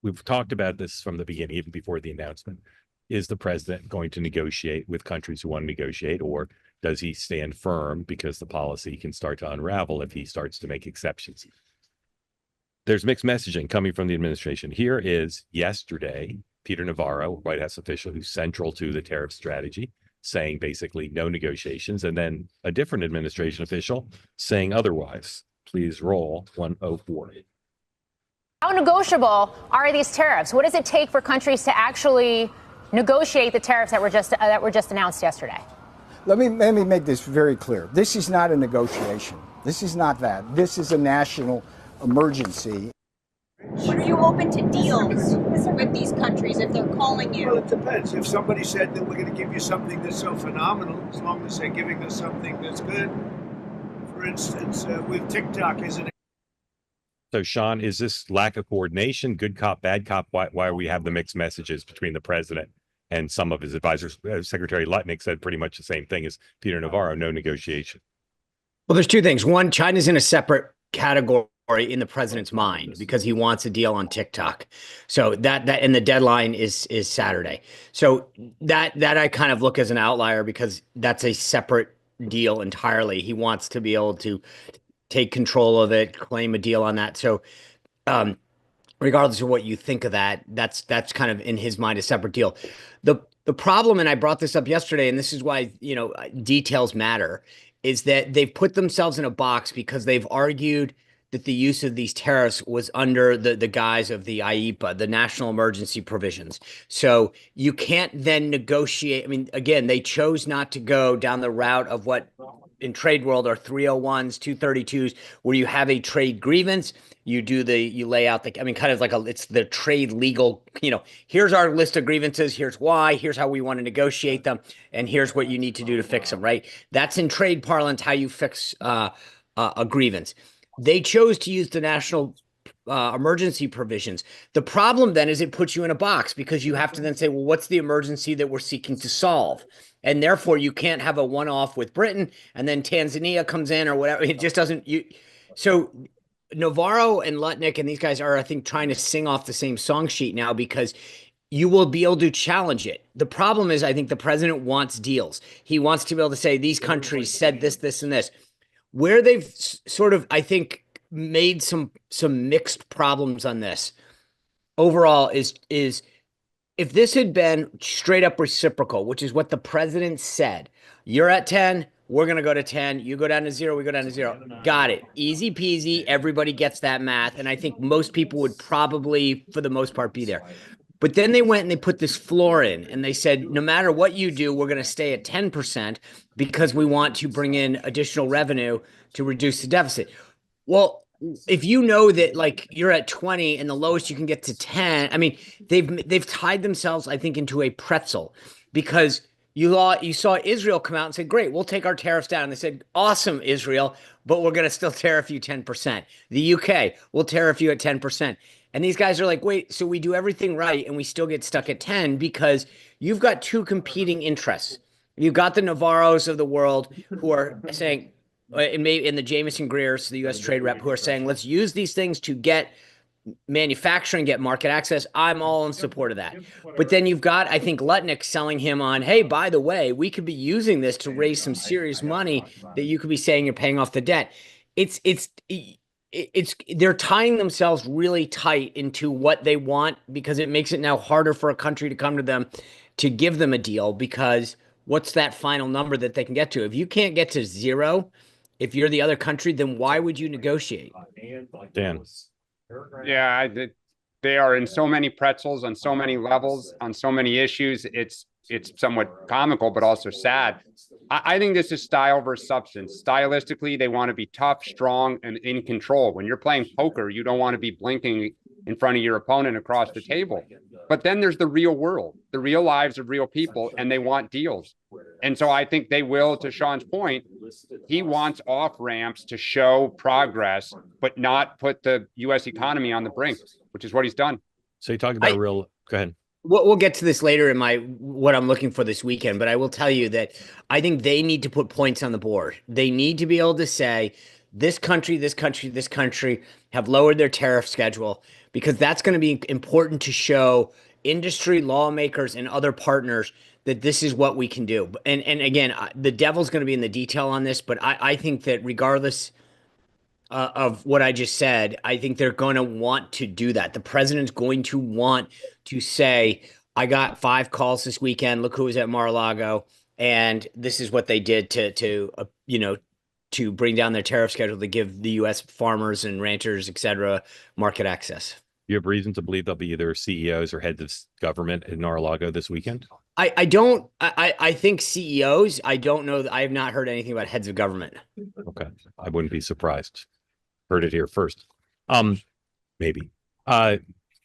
we've talked about this from the beginning, even before the announcement. Is the president going to negotiate with countries who want to negotiate, or does he stand firm because the policy can start to unravel if he starts to make exceptions? There's mixed messaging coming from the administration. Here is yesterday, Peter Navarro, White House official who's central to the tariff strategy, saying basically no negotiations, and then a different administration official saying otherwise. Please roll 104. How negotiable are these tariffs? What does it take for countries to actually negotiate the tariffs that were just announced yesterday? Let me make this very clear. This is not a negotiation. This is not that. This is a national emergency. Are you open to deals with these countries if they're calling you? Well, it depends. If somebody said that we're going to give you something that's so phenomenal, as long as they're giving us something that's good. For instance, with TikTok, isn't it? So, Sean, is this lack of coordination, good cop, bad cop? Why we have the mixed messages between the president and some of his advisors? Secretary Lutnick said pretty much the same thing as Peter Navarro, no negotiation. Well, there's two things. One, China's in a separate category in the president's mind because he wants a deal on TikTok. So that and the deadline is Saturday. So that I kind of look as an outlier because that's a separate deal entirely. He wants to be able to take control of it, claim a deal on that. So regardless of what you think of that, that's kind of in his mind a separate deal. The problem, and I brought this up yesterday, and this is why, details matter, is that they've put themselves in a box because they've argued that the use of these tariffs was under the guise of the IEEPA, the national emergency provisions. So you can't then negotiate. I mean, again, they chose not to go down the route of what in trade world are 301s, 232s, where you have a trade grievance. You lay out kind of like it's the trade legal, here's our list of grievances. Here's why, here's how we want to negotiate them. And here's what you need to do to fix them, right? That's in trade parlance, how you fix a grievance. They chose to use the national emergency provisions. The problem then is it puts you in a box because you have to then say, well, what's the emergency that we're seeking to solve? And therefore you can't have a one-off with Britain and then Tanzania comes in or whatever. It just doesn't. So Navarro and Lutnick and these guys are, I think, trying to sing off the same song sheet now because you will be able to challenge it. The problem is I think the president wants deals. He wants to be able to say these countries said this, this, and this. Where they've sort of, I think, made some mixed problems on this overall is if this had been straight up reciprocal, which is what the president said, you're at 10, we're going to go to 10, you go down to 0, we go down to 0. Got it. Easy peasy. Everybody gets that math. And I think most people would probably, for the most part, be there. But then they went and they put this floor in and they said, no matter what you do, we're going to stay at 10% because we want to bring in additional revenue to reduce the deficit. Well, if you know that like you're at 20 and the lowest you can get to 10, I mean, they've tied themselves, I think, into a pretzel because you saw Israel come out and say, great, we'll take our tariffs down. And they said, awesome, Israel, but we're going to still tariff you 10%. The UK will tariff you at 10%. And these guys are like, wait, so we do everything right and we still get stuck at 10 because you've got two competing interests. You've got the Navarros of the world who are saying, and the Jameson Greers, the U.S. trade rep, who are saying, let's use these things to get manufacturing, get market access. I'm all in support of that. But then you've got, I think, Lutnick selling him on, hey, by the way, we could be using this to raise some serious money that you could be saying you're paying off the debt. They're tying themselves really tight into what they want because it makes it now harder for a country to come to them to give them a deal because what's that final number that they can get to? If you can't get to 0, if you're the other country, then why would you negotiate? Dan. Yeah, they are in so many pretzels on so many levels, on so many issues. It's somewhat comical, but also sad. I think this is style versus substance. Stylistically, they want to be tough, strong, and in control. When you're playing poker, you don't want to be blinking in front of your opponent across the table. But then there's the real world, the real lives of real people, and they want deals. And so I think they will, to Sean's point, he wants off ramps to show progress, but not put the U.S. economy on the brink, which is what he's done. So you talk about go ahead. We'll get to this later in what I'm looking for this weekend, but I will tell you that I think they need to put points on the board. They need to be able to say this country have lowered their tariff schedule, because that's going to be important to show industry lawmakers and other partners that this is what we can do. And again, the devil's going to be in the detail on this, but I think that regardless of what I just said, I think they're going to want to do that. The president's going to want to say, I got 5 calls this weekend. Look who was at Mar-a-Lago. And this is what they did to bring down their tariff schedule to give the U.S. farmers and ranchers, et cetera, market access. You have reason to believe there'll be either CEOs or heads of government in Mar-a-Lago this weekend? I think CEOs. I don't know. I have not heard anything about heads of government. Okay. I wouldn't be surprised. Heard it here first. Maybe.